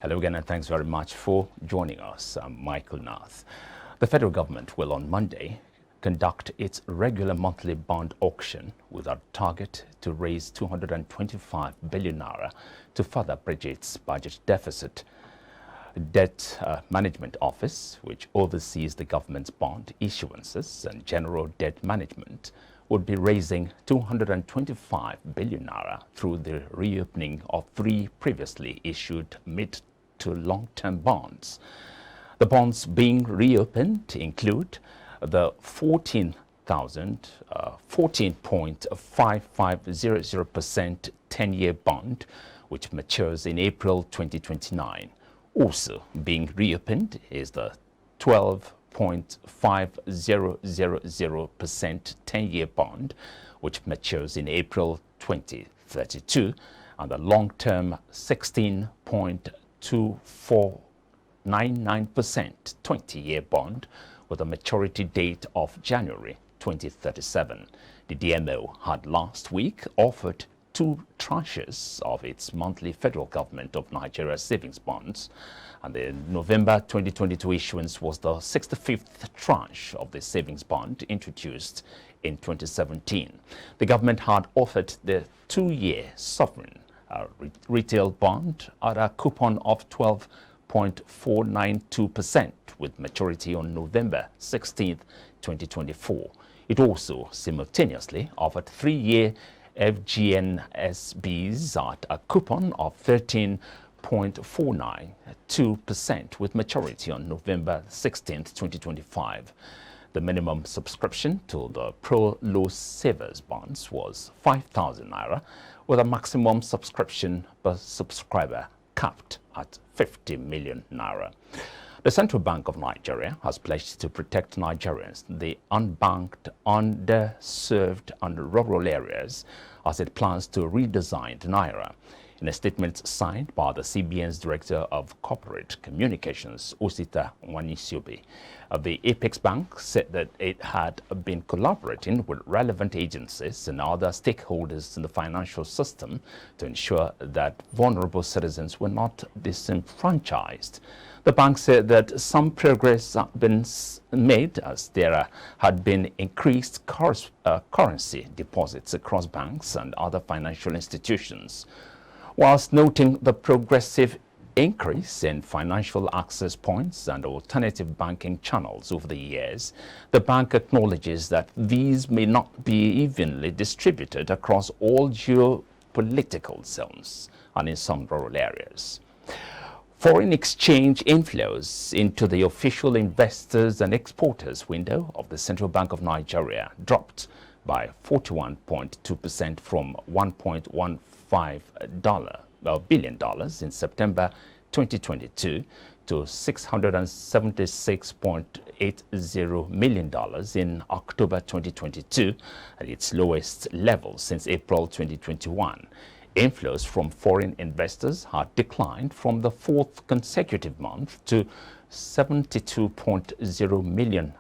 Hello again, and thanks very much for joining us. I'm Michael Nath. The federal government will on Monday conduct its regular monthly bond auction with a target to raise 225 billion naira to further bridge its budget deficit. Debt Management Office, which oversees the government's bond issuances and general debt management, would be raising 225 billion naira through the reopening of three previously issued mid to long-term bonds. The bonds being reopened include the 14.5500% 10-year bond, which matures in April 2029. Also being reopened is the 12.5000% 10-year bond, which matures in April 2032, and the long-term 16.2499% 20-year bond with a maturity date of January 2037. The DMO had last week offered two tranches of its monthly federal government of Nigeria savings bonds, and the November 2022 issuance was the 65th tranche of the savings bond introduced in 2017. The government had offered the two-year sovereign retail bond at a coupon of 12.492% with maturity on November 16, 2024. It also simultaneously offered three-year FGNSBs at a coupon of 13.492% with maturity on November 16, 2025. The minimum subscription to the Pro-Low Savers bonds was 5,000 naira, with a maximum subscription per subscriber capped at 50 million naira. The Central Bank of Nigeria has pledged to protect Nigerians, the unbanked, underserved and rural areas, as it plans to redesign the naira. In a statement signed by the CBN's Director of Corporate Communications, Osita Wanisiobe, the Apex Bank said that it had been collaborating with relevant agencies and other stakeholders in the financial system to ensure that vulnerable citizens were not disenfranchised. The bank said that some progress had been made as there had been increased currency deposits across banks and other financial institutions. Whilst noting the progressive increase in financial access points and alternative banking channels over the years, the bank acknowledges that these may not be evenly distributed across all geopolitical zones and in some rural areas. Foreign exchange inflows into the official investors and exporters window of the Central Bank of Nigeria dropped by 41.2% from $1.15 billion in September 2022 to $676.80 million in October 2022, at its lowest level since April 2021. Inflows from foreign investors had declined from the fourth consecutive month to $72.0 million,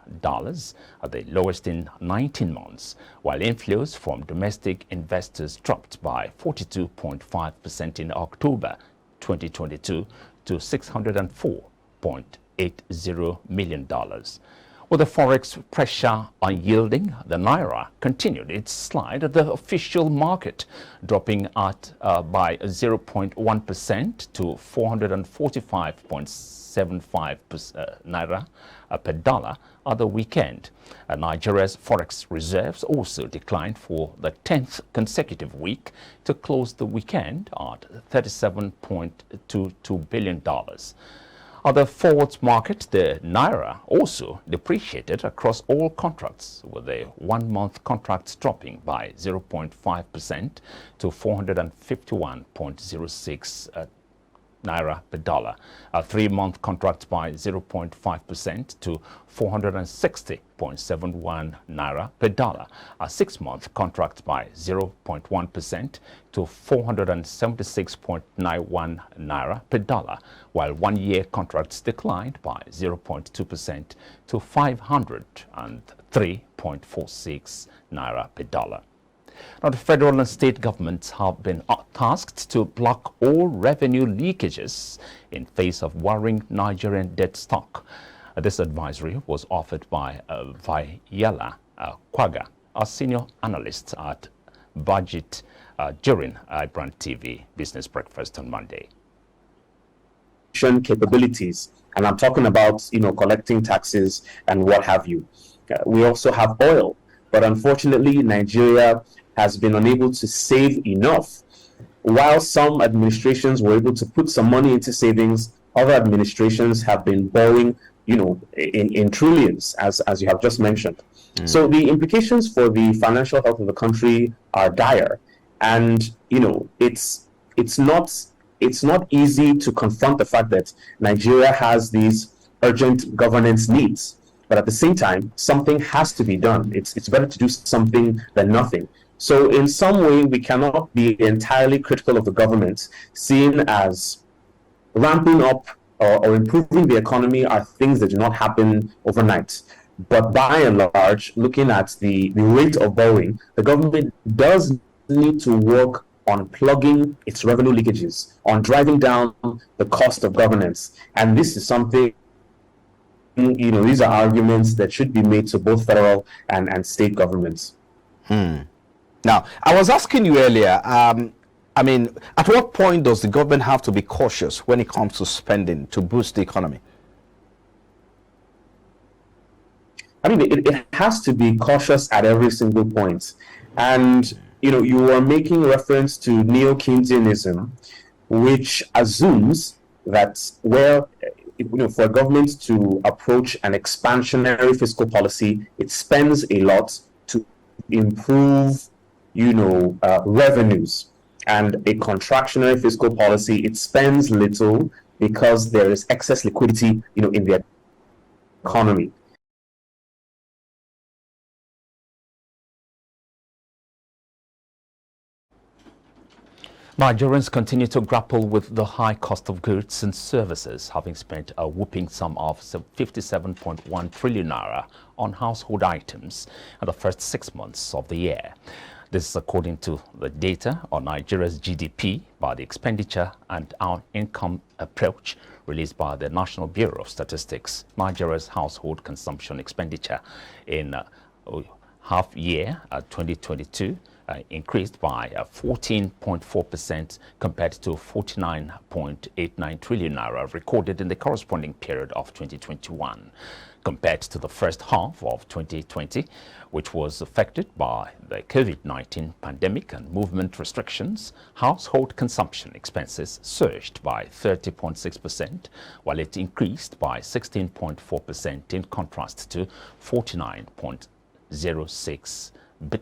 at the lowest in 19 months, while inflows from domestic investors dropped by 42.5% in October 2022 to $604.80 million. With the forex pressure unyielding, the naira continued its slide at the official market, dropping by 0.1% to 445.75 naira per dollar at the weekend. Nigeria's forex reserves also declined for the 10th consecutive week to close the weekend at $37.22 billion. At the forwards market, the naira also depreciated across all contracts, with the one-month contracts dropping by 0.5% to 451.06 naira per dollar, a three-month contract by 0.5% to 460.71 naira per dollar, a six-month contract by 0.1% to 476.91 naira per dollar, while one-year contracts declined by 0.2% to 503.46 naira per dollar. Now, the federal and state governments have been tasked to block all revenue leakages in face of worrying Nigerian debt stock. This advisory was offered by Vayala Kwaga, a senior analyst at Budget during iBrandTV Business Breakfast on Monday. Capabilities, and I'm talking about collecting taxes and what have you. We also have oil, but unfortunately Nigeria has been unable to save enough. While some administrations were able to put some money into savings, other administrations have been borrowing in trillions, as you have just mentioned. So the implications for the financial health of the country are dire, and it's not easy to confront the fact that Nigeria has these urgent governance needs. But at the same time, something has to be done. It's better to do something than nothing. So in some way, we cannot be entirely critical of the government, seeing as ramping up or improving the economy are things that do not happen overnight. But by and large, looking at the rate of borrowing, the government does need to work on plugging its revenue leakages, on driving down the cost of governance. And this is something, these are arguments that should be made to both federal and state governments. Now, I was asking you earlier, at what point does the government have to be cautious when it comes to spending to boost the economy? It has to be cautious at every single point. And you are making reference to neo-Keynesianism, which assumes that for a government to approach an expansionary fiscal policy, it spends a lot to improve, revenues. And a contractionary fiscal policy, it spends little because there is excess liquidity, in the economy. Nigerians continue to grapple with the high cost of goods and services, having spent a whopping sum of 57.1 trillion naira on household items in the first 6 months of the year. This is according to the data on Nigeria's GDP by the Expenditure and Our Income Approach released by the National Bureau of Statistics. Nigeria's household consumption expenditure in half year 2022 increased by 14.4% compared to 49.89 trillion naira recorded in the corresponding period of 2021. Compared to the first half of 2020, which was affected by the COVID-19 pandemic and movement restrictions, household consumption expenses surged by 30.6%, while it increased by 16.4% in contrast to 49.06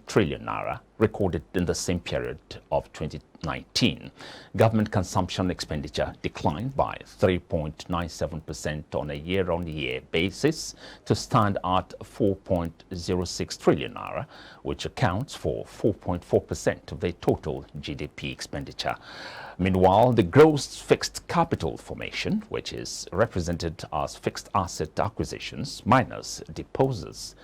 trillion naira recorded in the same period of 2019. Government consumption expenditure declined by 3.97% on a year-on-year basis to stand at 4.06 trillion naira, which accounts for 4.4% of the total GDP expenditure. Meanwhile, the gross fixed capital formation, which is represented as fixed asset acquisitions minus disposals,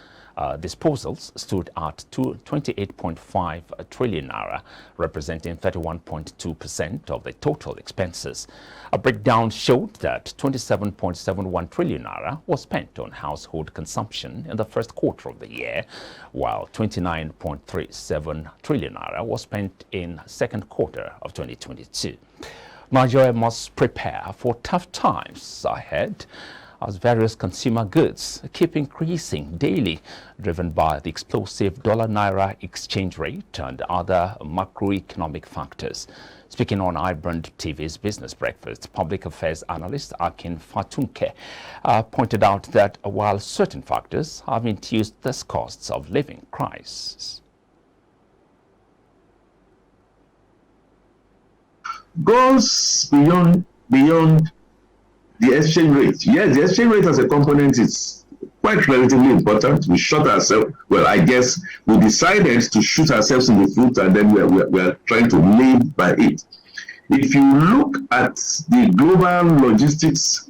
stood at 28.5 trillion naira, representing 31.2% of the total expenses. A breakdown showed that 27.71 trillion naira was spent on household consumption in the first quarter of the year, while 29.37 trillion naira was spent in second quarter of 2022. Nigeria must prepare for tough times ahead, as various consumer goods keep increasing daily, driven by the explosive dollar-naira exchange rate and other macroeconomic factors. Speaking on iBrandTV's Business Breakfast, public affairs analyst Akin Fatunke pointed out that while certain factors have induced this costs of living crisis, goes beyond the exchange rate. Yes, the exchange rate as a component is quite relatively important. We shot ourselves. Well, I guess we decided to shoot ourselves in the foot, and then we are trying to live by it. If you look at the global logistics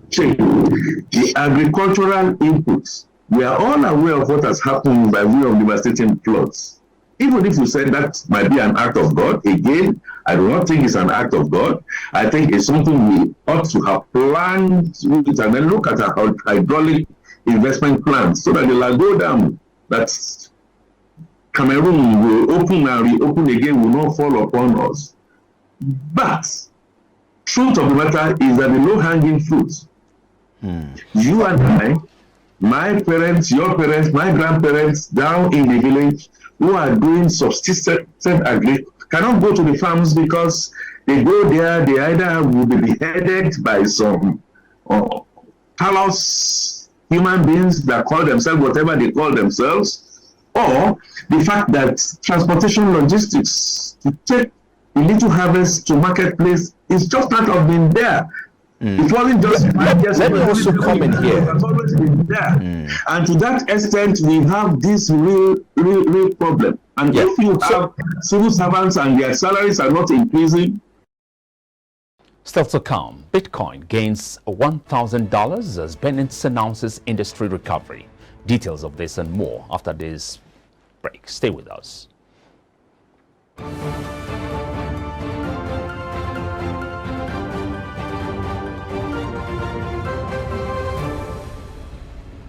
chain, the agricultural inputs, we are all aware of what has happened by way of devastating floods. Even if you said that might be an act of God, again, I do not think it's an act of God. I think it's something we ought to have planned with it, and then look at our hydraulic investment plans so that the Lago Dam that Cameroon will open and reopen again will not fall upon us. But truth of the matter is that the low-hanging fruit, you and I, my parents, your parents, my grandparents down in the village who are doing subsistence agri cannot go to the farms because they go there, they either will be beheaded by some callous human beings that call themselves whatever they call themselves, or the fact that transportation logistics to take the little harvest to marketplace is just not of being there. It wasn't just let me also come in here. It has always been there. And to that extent, we have this real problem. And if you have civil servants and their salaries are not increasing. Still to come, Bitcoin gains $1,000 as Binance announces industry recovery. Details of this and more after this break. Stay with us.